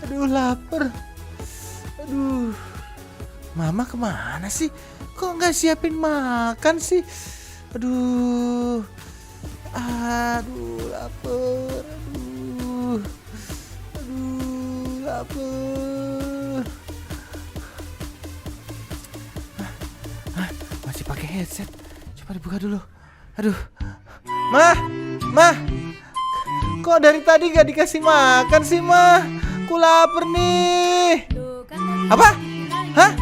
Aduh, lapar. Aduh, Mama kemana sih? Kok nggak siapin makan sih? Aduh, lapar. Aduh, lapar. Masih pakai headset. Coba dibuka dulu. Aduh. Mah. Kok dari tadi gak dikasih makan sih, Mah? Aku lapar nih. Loh, kan tadi Apa? bilangin, Hah?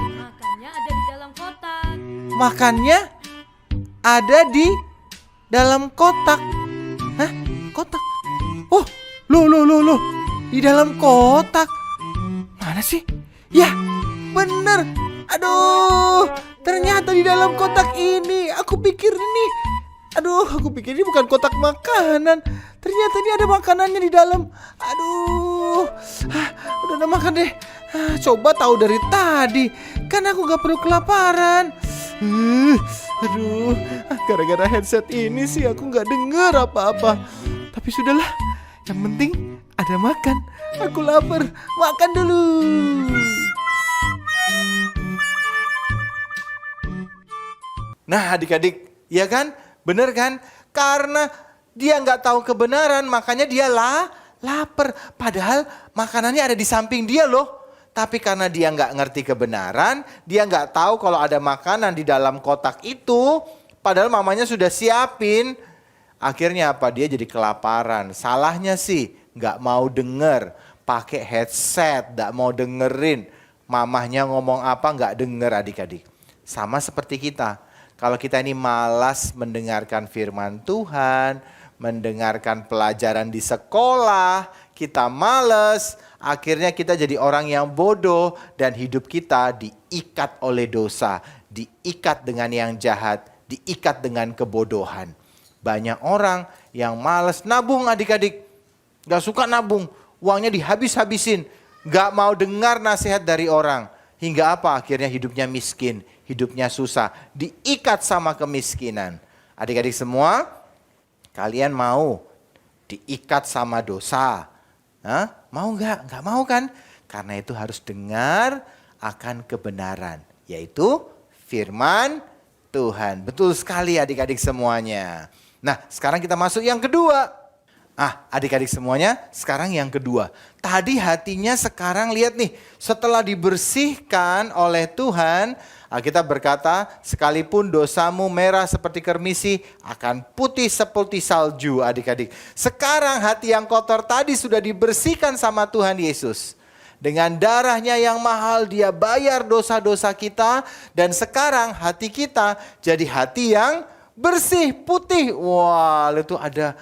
makannya ada di dalam kotak. Makannya ada di dalam kotak. Hah? Kotak? Oh, loh. Di dalam kotak. Mana sih? Ya, bener. Aduh, ternyata di dalam kotak ini. Aku pikir ini bukan kotak makanan. Ternyata ini ada makanannya di dalam. Aduh, udah ada makan deh. Coba tahu dari tadi. Kan aku gak perlu kelaparan. Aduh, gara-gara headset ini sih aku gak denger apa-apa. Tapi sudahlah, yang penting ada makan. Aku lapar, makan dulu. Nah adik-adik, ya kan? Bener kan? Karena dia gak tahu kebenaran, makanya dia lapar. Padahal makanannya ada di samping dia loh. Tapi karena dia nggak ngerti kebenaran, dia nggak tahu kalau ada makanan di dalam kotak itu, padahal mamanya sudah siapin. Akhirnya apa? Dia jadi kelaparan. Salahnya sih nggak mau denger, pakai headset, nggak mau dengerin. Mamahnya ngomong apa nggak denger adik-adik. Sama seperti kita. Kalau kita ini malas mendengarkan firman Tuhan, mendengarkan pelajaran di sekolah, kita males. Akhirnya kita jadi orang yang bodoh dan hidup kita diikat oleh dosa, diikat dengan yang jahat, diikat dengan kebodohan. Banyak orang yang malas nabung adik-adik, gak suka nabung, uangnya dihabis-habisin, gak mau dengar nasihat dari orang. Hingga apa? Akhirnya hidupnya miskin, hidupnya susah, diikat sama kemiskinan. Adik-adik semua, kalian mau diikat sama dosa? Hah? Mau nggak? Nggak mau kan? Karena itu harus dengar akan kebenaran, yaitu firman Tuhan. Betul sekali adik-adik semuanya. Nah sekarang kita masuk yang kedua. Adik-adik semuanya sekarang yang kedua. Tadi hatinya, sekarang lihat nih. Setelah dibersihkan oleh Tuhan, Alkitab berkata, sekalipun dosamu merah seperti kermisi, akan putih seperti salju adik-adik. Sekarang hati yang kotor tadi sudah dibersihkan sama Tuhan Yesus. Dengan darahnya yang mahal dia bayar dosa-dosa kita. Dan sekarang hati kita jadi hati yang bersih, putih. Wah, itu ada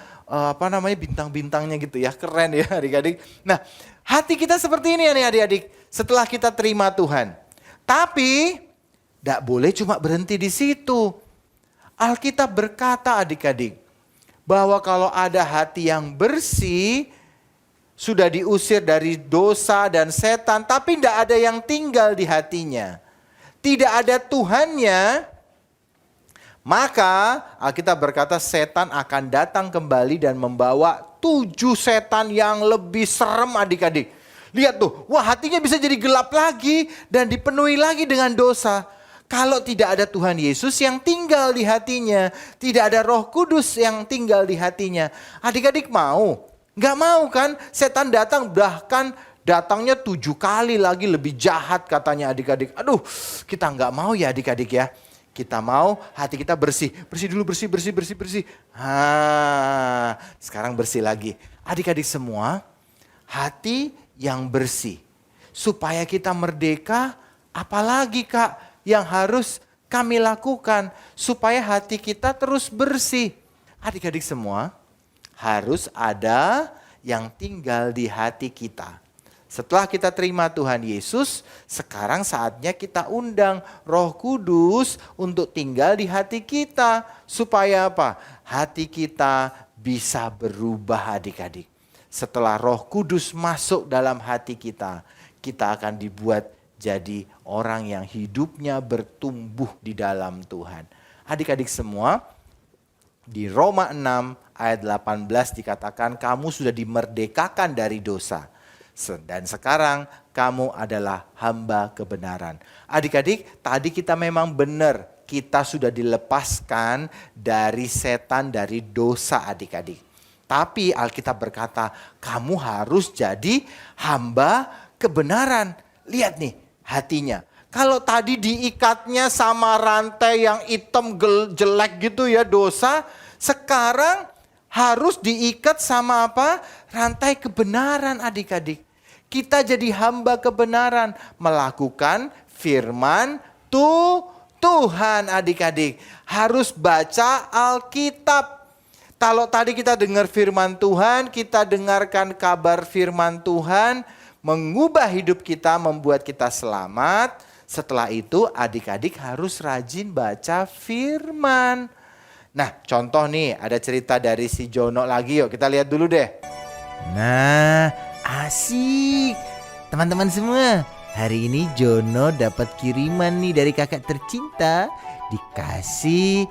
bintang-bintangnya gitu ya. Keren ya adik-adik. Nah, hati kita seperti ini ya nih adik-adik. Setelah kita terima Tuhan. Tapi tidak boleh cuma berhenti di situ. Alkitab berkata adik-adik, bahwa kalau ada hati yang bersih, sudah diusir dari dosa dan setan, tapi tidak ada yang tinggal di hatinya. Tidak ada Tuhannya, maka Alkitab berkata setan akan datang kembali dan membawa 7 setan yang lebih serem adik-adik. Lihat tuh, wah hatinya bisa jadi gelap lagi dan dipenuhi lagi dengan dosa. Kalau tidak ada Tuhan Yesus yang tinggal di hatinya, tidak ada Roh Kudus yang tinggal di hatinya. Adik-adik mau? Gak mau kan? Setan datang, bahkan datangnya 7 kali lagi lebih jahat katanya adik-adik. Aduh, kita gak mau ya adik-adik ya. Kita mau hati kita bersih. Bersih dulu, bersih. Sekarang bersih lagi. Adik-adik semua, hati yang bersih. Supaya kita merdeka, apalagi Kak yang harus kami lakukan supaya hati kita terus bersih. Adik-adik semua, harus ada yang tinggal di hati kita. Setelah kita terima Tuhan Yesus, sekarang saatnya kita undang Roh Kudus untuk tinggal di hati kita. Supaya apa? Hati kita bisa berubah adik-adik. Setelah Roh Kudus masuk dalam hati kita, kita akan dibuat jadi orang yang hidupnya bertumbuh di dalam Tuhan. Adik-adik semua, di Roma 6 ayat 18 dikatakan kamu sudah dimerdekakan dari dosa. Dan sekarang kamu adalah hamba kebenaran. Adik-adik, tadi kita memang benar. Kita sudah dilepaskan dari setan, dari dosa adik-adik. Tapi Alkitab berkata, kamu harus jadi hamba kebenaran. Lihat nih hatinya. Kalau tadi diikatnya sama rantai yang hitam jelek gitu ya dosa. Sekarang harus diikat sama apa? Rantai kebenaran adik-adik. Kita jadi hamba kebenaran. Melakukan firman Tuhan adik-adik. Harus baca Alkitab. Kalau tadi kita dengar firman Tuhan, kita dengarkan kabar firman Tuhan, mengubah hidup kita, membuat kita selamat. Setelah itu adik-adik harus rajin baca firman. Nah contoh nih, ada cerita dari si Jono lagi, yuk kita lihat dulu deh. Nah asik, teman-teman semua. Hari ini Jono dapat kiriman nih dari kakak tercinta, dikasih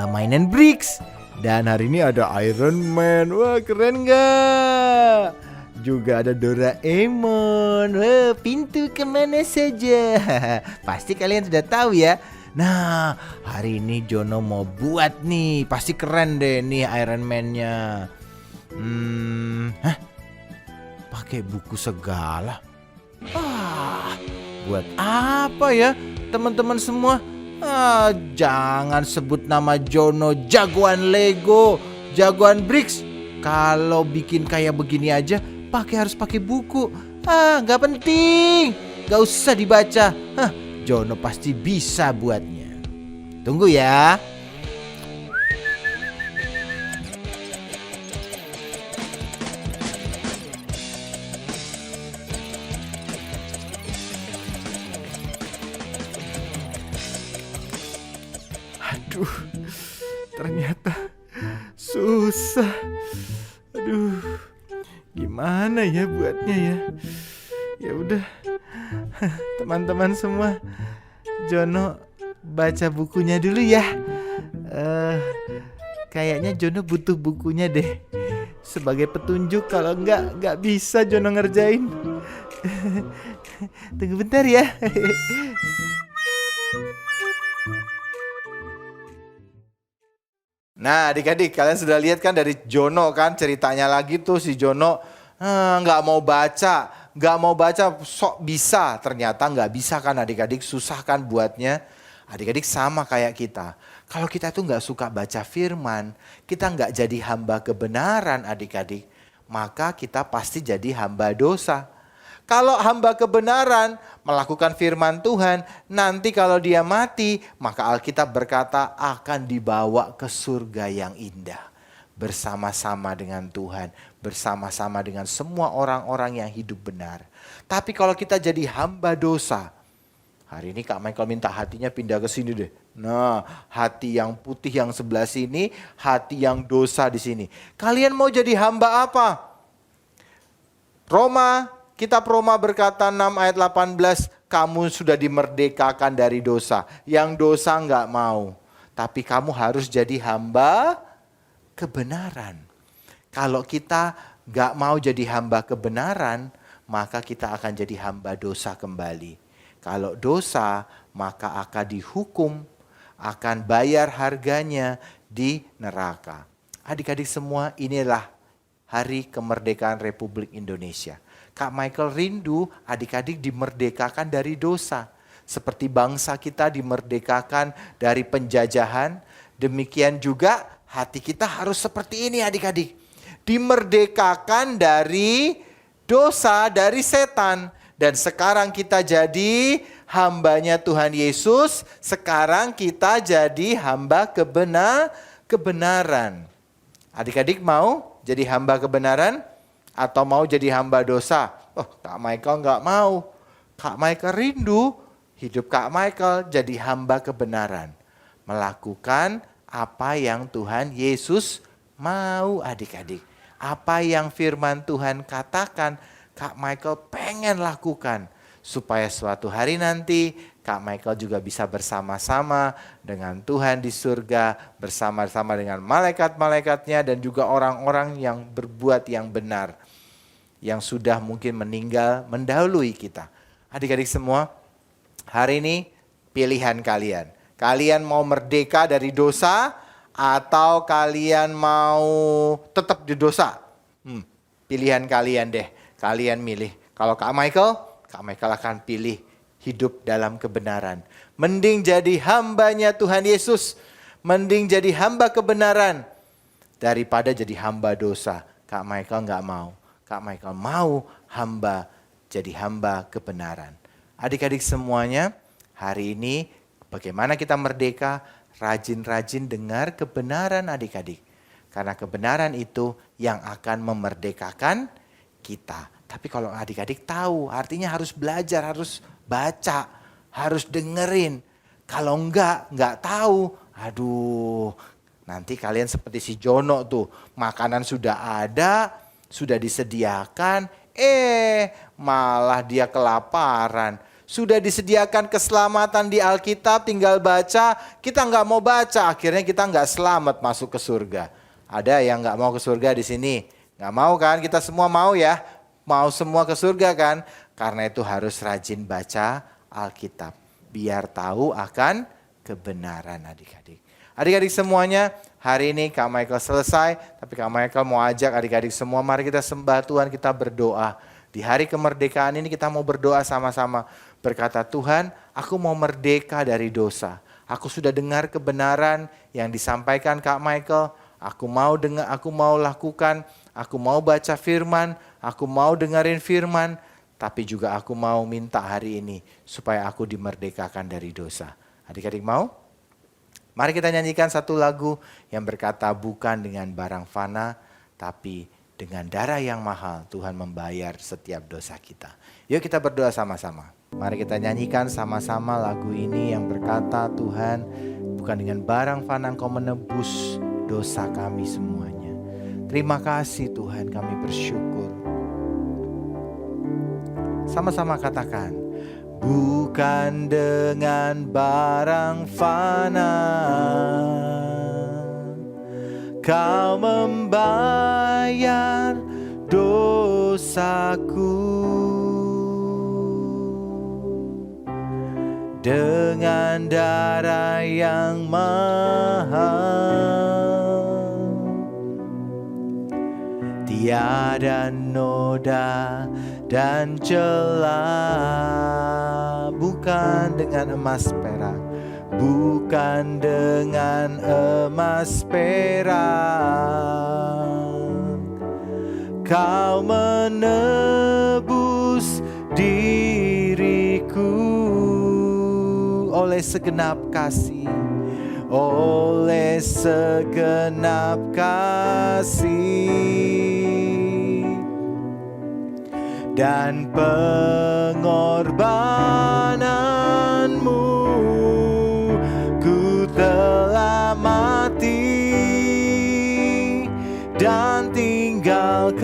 mainan bricks. Dan hari ini ada Iron Man. Wah keren gak? Juga ada Doraemon. Wah, pintu kemana saja? Pasti kalian sudah tahu ya. Nah hari ini Jono mau buat nih. Pasti keren deh nih Iron Man-nya. Pakai buku segala. Buat apa ya teman-teman semua? Jangan sebut nama Jono jagoan Lego, jagoan bricks. Kalau bikin kayak begini aja harus pakai buku. Gak penting, gak usah dibaca. Jono pasti bisa buatnya. Tunggu ya. Aduh, ternyata susah. Aduh, gimana ya buatnya ya? Ya udah, teman-teman semua, Jono baca bukunya dulu ya. Kayaknya Jono butuh bukunya deh, sebagai petunjuk. Kalau nggak bisa Jono ngerjain. Tunggu bentar ya. Nah adik-adik, kalian sudah lihat kan dari Jono kan ceritanya lagi tuh, si Jono nggak mau baca, sok bisa, ternyata nggak bisa kan adik-adik, susah kan buatnya. Adik-adik sama kayak kita, kalau kita tuh nggak suka baca firman, kita nggak jadi hamba kebenaran adik-adik, maka kita pasti jadi hamba dosa. Kalau hamba kebenaran melakukan firman Tuhan, nanti kalau dia mati, maka Alkitab berkata akan dibawa ke surga yang indah. bersama-sama dengan Tuhan, bersama-sama dengan semua orang-orang yang hidup benar. Tapi kalau kita jadi hamba dosa, hari ini Kak Michael minta hatinya pindah ke sini deh. Nah, hati yang putih yang sebelah sini, hati yang dosa di sini. Kalian mau jadi hamba apa? Kitab Roma berkata 6 ayat 18, kamu sudah dimerdekakan dari dosa. Yang dosa enggak mau. Tapi kamu harus jadi hamba kebenaran. Kalau kita enggak mau jadi hamba kebenaran, maka kita akan jadi hamba dosa kembali. Kalau dosa, maka akan dihukum, akan bayar harganya di neraka. Adik-adik semua, inilah Hari Kemerdekaan Republik Indonesia. Kak Michael rindu adik-adik dimerdekakan dari dosa. Seperti bangsa kita dimerdekakan dari penjajahan, demikian juga hati kita harus seperti ini adik-adik. Dimerdekakan dari dosa, dari setan. Dan sekarang kita jadi hambanya Tuhan Yesus, sekarang kita jadi hamba kebenaran. Adik-adik mau jadi hamba kebenaran atau mau jadi hamba dosa? Oh, Kak Michael enggak mau. Kak Michael rindu hidup Kak Michael jadi hamba kebenaran. Melakukan apa yang Tuhan Yesus mau adik-adik. Apa yang firman Tuhan katakan, Kak Michael pengen lakukan. Supaya suatu hari nanti Kak Michael juga bisa bersama-sama dengan Tuhan di surga, bersama-sama dengan malaikat-malaikatnya dan juga orang-orang yang berbuat yang benar, yang sudah mungkin meninggal mendahului kita. Adik-adik semua, hari ini pilihan kalian. Kalian mau merdeka dari dosa atau kalian mau tetap di dosa? Pilihan kalian deh, kalian milih. Kalau Kak Michael akan pilih hidup dalam kebenaran. Mending jadi hambanya Tuhan Yesus. Mending jadi hamba kebenaran daripada jadi hamba dosa. Kak Michael enggak mau. Kak Michael mau jadi hamba kebenaran. Adik-adik semuanya, hari ini bagaimana kita merdeka? Rajin-rajin dengar kebenaran adik-adik. Karena kebenaran itu yang akan memerdekakan kita. Tapi kalau adik-adik tahu, artinya harus belajar, harus baca, harus dengerin. Kalau enggak tahu, aduh, nanti kalian seperti si Jono tuh, makanan sudah ada, sudah disediakan, malah dia kelaparan. Sudah disediakan keselamatan di Alkitab, tinggal baca, kita enggak mau baca, akhirnya kita enggak selamat masuk ke surga. Ada yang enggak mau ke surga di sini? Enggak mau kan? Kita semua mau ya? Mau semua ke surga kan? Karena itu harus rajin baca Alkitab. Biar tahu akan kebenaran adik-adik. Adik-adik semuanya, hari ini Kak Michael selesai. Tapi Kak Michael mau ajak adik-adik semua, mari kita sembah Tuhan, kita berdoa. Di hari kemerdekaan ini kita mau berdoa sama-sama. Berkata, Tuhan, aku mau merdeka dari dosa. Aku sudah dengar kebenaran yang disampaikan Kak Michael. Aku mau lakukan, aku mau baca firman, aku mau dengerin firman, tapi juga aku mau minta hari ini supaya aku dimerdekakan dari dosa. Adik-adik mau? Mari kita nyanyikan satu lagu yang berkata bukan dengan barang fana, tapi dengan darah yang mahal Tuhan membayar setiap dosa kita. Yuk kita berdoa sama-sama. Mari kita nyanyikan sama-sama lagu ini yang berkata Tuhan, bukan dengan barang fana Engkau menebus dosa kami semuanya. Terima kasih Tuhan, kami bersyukur. Sama-sama katakan, bukan dengan barang fana Kau membayar dosaku. Dengan darah yang mahal, tiada noda dan celah. Bukan dengan emas perak, bukan dengan emas perak, Kau menebus diriku oleh segenap kasih, oleh segenap kasih dan pengorbananmu. Ku telah mati dan tinggalkan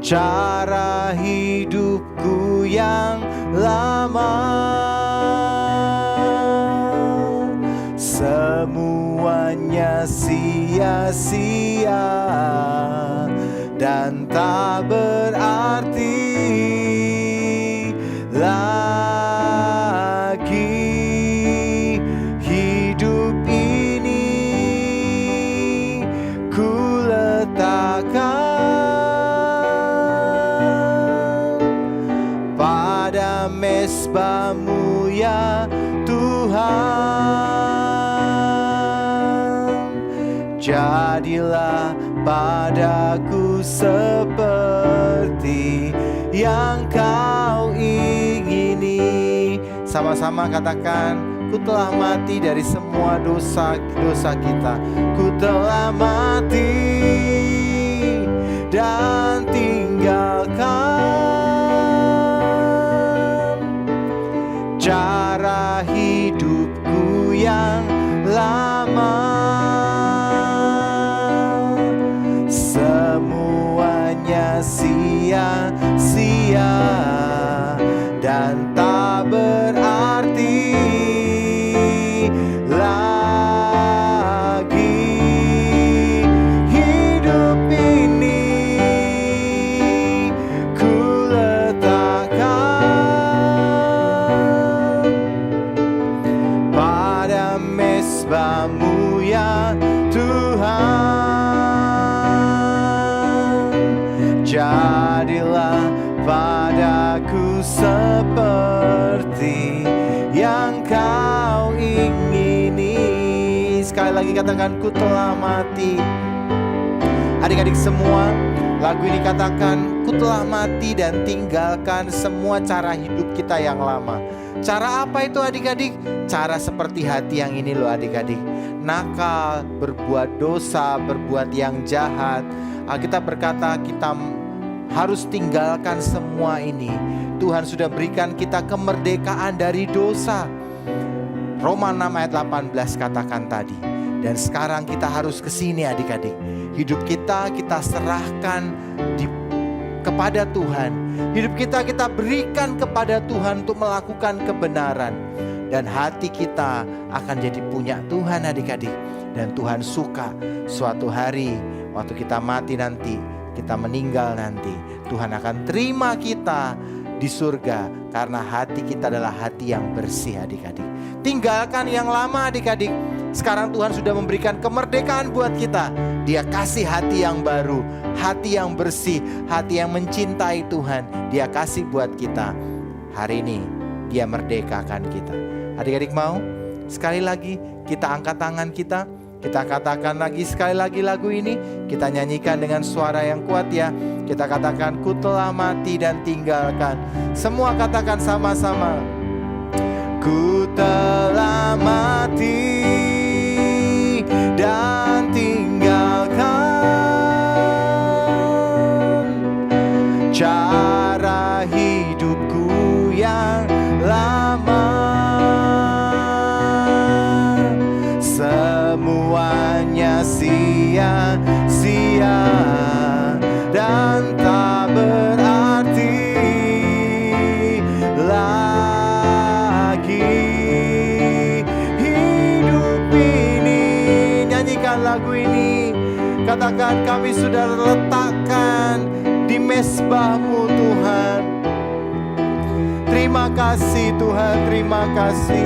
cara hidupku yang lama. Semuanya sia-sia dan tak berarti lagi. Hidup ini ku letakkan pada mezbahmu ya Tuhan. Jadilah padaku seperti yang kau ingini. Sama-sama katakan, ku telah mati dari semua dosa-dosa kita. Ku telah mati dan tinggalkan cara hidupku yang lama. Semuanya sia-sia dan tak berarti lagi. Hidup ini ku letakkan pada mezbahmu ya Tuhan. Jadilah padaku seperti yang kau ingini. Sekali lagi katakan, ku telah mati. Adik-adik semua, lagu ini katakan, ku telah mati dan tinggalkan semua cara hidup kita yang lama. Cara apa itu adik-adik? Cara seperti hati yang ini loh adik-adik. Nakal, berbuat dosa, berbuat yang jahat. Alkitab berkata kita harus tinggalkan semua ini. Tuhan sudah berikan kita kemerdekaan dari dosa. Roma 6 ayat 18 katakan tadi. Dan sekarang kita harus ke sini adik-adik. Hidup kita serahkan kepada Tuhan. Hidup kita berikan kepada Tuhan untuk melakukan kebenaran. Dan hati kita akan jadi punya Tuhan adik-adik. Dan Tuhan suka suatu hari waktu kita mati nanti, kita meninggal nanti, Tuhan akan terima kita di surga karena hati kita adalah hati yang bersih adik-adik. Tinggalkan yang lama adik-adik. Sekarang Tuhan sudah memberikan kemerdekaan buat kita. Dia kasih hati yang baru, hati yang bersih, hati yang mencintai Tuhan. Dia kasih buat kita. Hari ini Dia merdekakan kita. Adik-adik mau? Sekali lagi kita angkat tangan kita. Kita katakan lagi sekali lagi lagu ini. Kita nyanyikan dengan suara yang kuat ya. Kita katakan, ku telah mati dan tinggalkan. Semua katakan sama-sama. Ku telah mati dan tinggalkan cara hidupku yang lama. Semuanya sia-sia dan tak berarti lagi. Hidup ini, nyanyikan lagu ini. Katakan, kami sudah letakkan di mezbahmu Tuhan. Terima kasih Tuhan, terima kasih.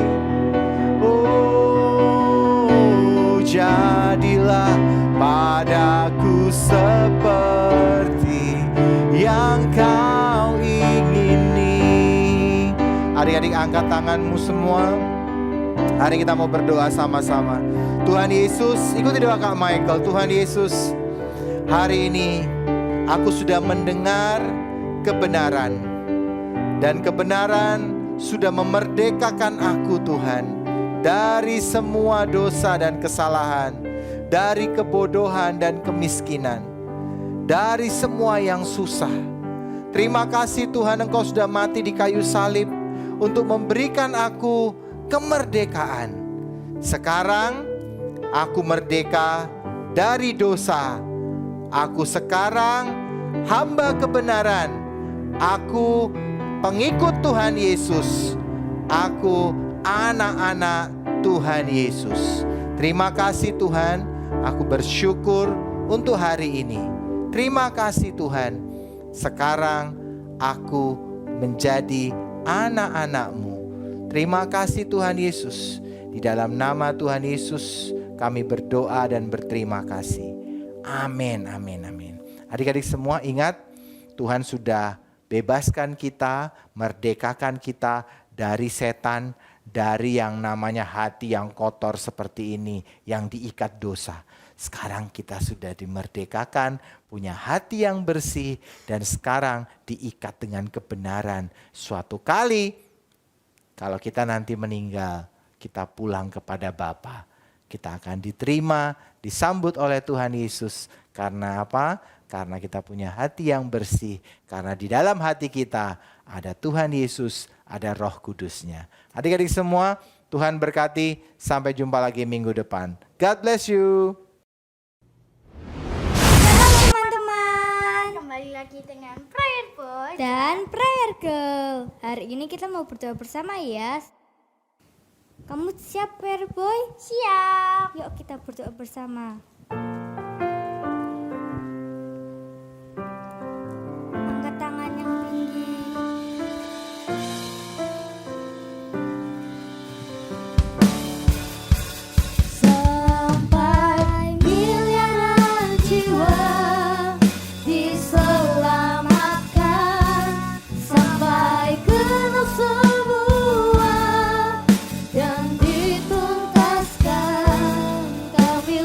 Jadilah padaku seperti yang kau ingini. Adik-adik angkat tanganmu semua. Hari kita mau berdoa sama-sama. Tuhan Yesus, ikuti doa Kak Michael. Tuhan Yesus, hari ini aku sudah mendengar kebenaran. Dan kebenaran sudah memerdekakan aku Tuhan dari semua dosa dan kesalahan, dari kebodohan dan kemiskinan, dari semua yang susah. Terima kasih Tuhan, Engkau sudah mati di kayu salib untuk memberikan aku kemerdekaan. Sekarang aku merdeka dari dosa. Aku sekarang hamba kebenaran. Aku pengikut Tuhan Yesus. Aku anak-anak Tuhan Yesus. Terima kasih Tuhan, aku bersyukur untuk hari ini. Terima kasih Tuhan, sekarang aku menjadi anak-anak-Mu. Terima kasih Tuhan Yesus. Di dalam nama Tuhan Yesus kami berdoa dan berterima kasih. Amin, amin, amin. Adik-adik semua ingat, Tuhan sudah bebaskan kita, merdekakan kita dari setan, dari yang namanya hati yang kotor seperti ini, yang diikat dosa. Sekarang kita sudah dimerdekakan, punya hati yang bersih, dan sekarang diikat dengan kebenaran. Suatu kali, kalau kita nanti meninggal, kita pulang kepada Bapa. Kita akan diterima, disambut oleh Tuhan Yesus. Karena apa? Karena kita punya hati yang bersih. Karena di dalam hati kita ada Tuhan Yesus, ada Roh Kudusnya. Adik-adik semua, Tuhan berkati. Sampai jumpa lagi minggu depan. God bless you. Halo teman-teman. Kembali lagi dengan Prayer Boy. Dan Prayer Girl. Hari ini kita mau berdoa bersama ya. Kamu siap Prayer Boy? Siap. Yuk kita berdoa bersama. Angkat tangan yang tinggi. Sampai miliaran jiwa diselamatkan, sampai genap semua dan dituntaskan, kami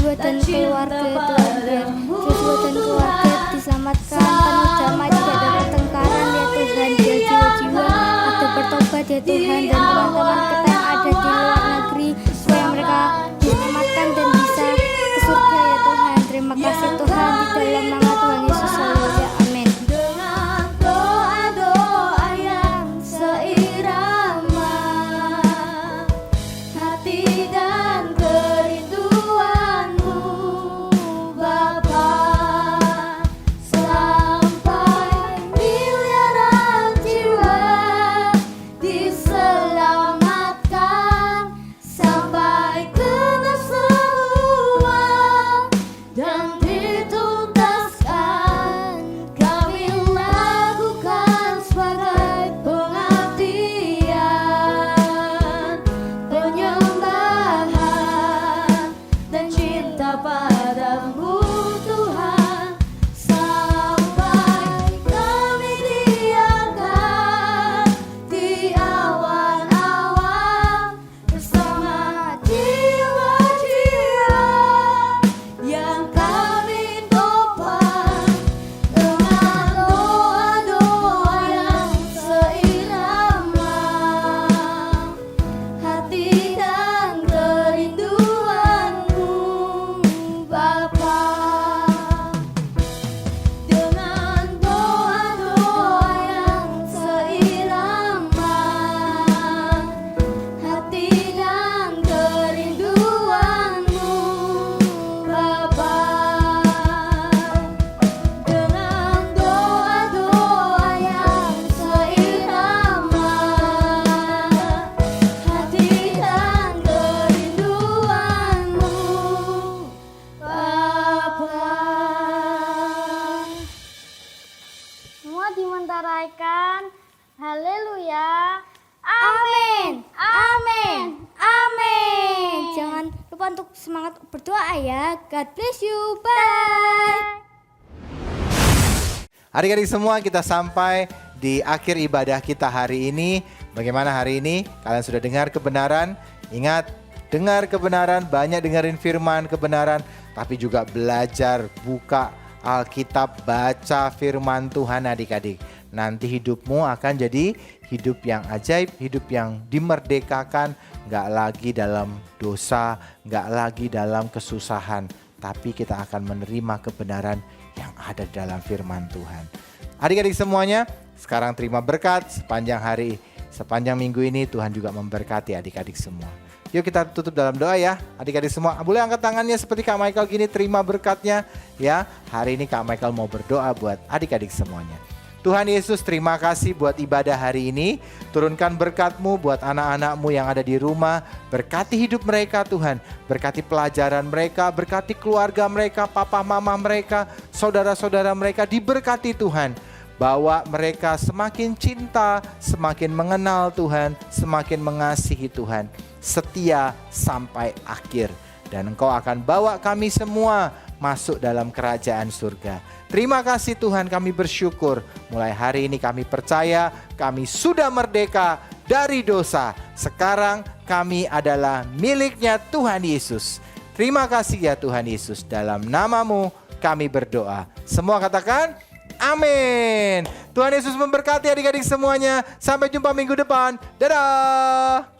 Joshua dan keluarga Tuhan, biar Joshua dan keluarga diselamatkan, penuh damai, tidak ada pertengkaran ya Tuhan, biar jiwa-jiwa ada bertobat ya Tuhan, dan teman-teman kita yang ada di luar negeri supaya mereka diselamatkan dan bisa ke surga ya Tuhan. Terima kasih Tuhan, di dalam nama Tuhan Yesus haleluya, amin. Dengan doa-doa yang seirama, hati dan kerinduanmu Bapa, sampai miliaran jiwa diselamatkan, sampai genap semua dan dituntaskan, kami lakukan sebagai pengabdian, penyembahan dan cinta padamu Tuhan, sampai kami diangkat di awan-awan bersama jiwa-jiwa yang kami topang dengan doa-doa yang seirama, hati dan kerinduanmu Bapa. Dengan doa-doa yang seirama, hati dan kerinduanmu Bapa. Dengan doa-doa yang seirama, hati dan kerinduanmu Bapa. Semua dimentaraikan, haleluya, amin, amin, amin. Jangan lupa untuk semangat berdoa ya. God bless you, bye. Adik-adik semua, kita sampai di akhir ibadah kita hari ini. Bagaimana hari ini? Kalian sudah dengar kebenaran? Ingat, dengar kebenaran, banyak dengerin firman kebenaran, tapi juga belajar, buka Alkitab, baca firman Tuhan adik-adik. Nanti hidupmu akan jadi hidup yang ajaib, hidup yang dimerdekakan, nggak lagi dalam dosa, nggak lagi dalam kesusahan, tapi kita akan menerima kebenaran yang ada di dalam firman Tuhan. Adik-adik semuanya, sekarang terima berkat sepanjang hari, sepanjang minggu ini Tuhan juga memberkati adik-adik semua. Yuk kita tutup dalam doa ya, adik-adik semua. Boleh angkat tangannya seperti Kak Michael gini, terima berkatnya ya. Hari ini Kak Michael mau berdoa buat adik-adik semuanya. Tuhan Yesus, terima kasih buat ibadah hari ini. Turunkan berkat-Mu buat anak-anak-Mu yang ada di rumah. Berkati hidup mereka Tuhan. Berkati pelajaran mereka, berkati keluarga mereka, papa mama mereka, saudara-saudara mereka, diberkati Tuhan. Bawa mereka semakin cinta, semakin mengenal Tuhan, semakin mengasihi Tuhan. Setia sampai akhir. Dan Engkau akan bawa kami semua masuk dalam kerajaan surga. Terima kasih Tuhan, kami bersyukur. Mulai hari ini kami percaya kami sudah merdeka dari dosa. Sekarang kami adalah miliknya Tuhan Yesus. Terima kasih ya Tuhan Yesus. Dalam nama-Mu kami berdoa. Semua katakan amin. Tuhan Yesus memberkati adik-adik semuanya. Sampai jumpa minggu depan. Dadah.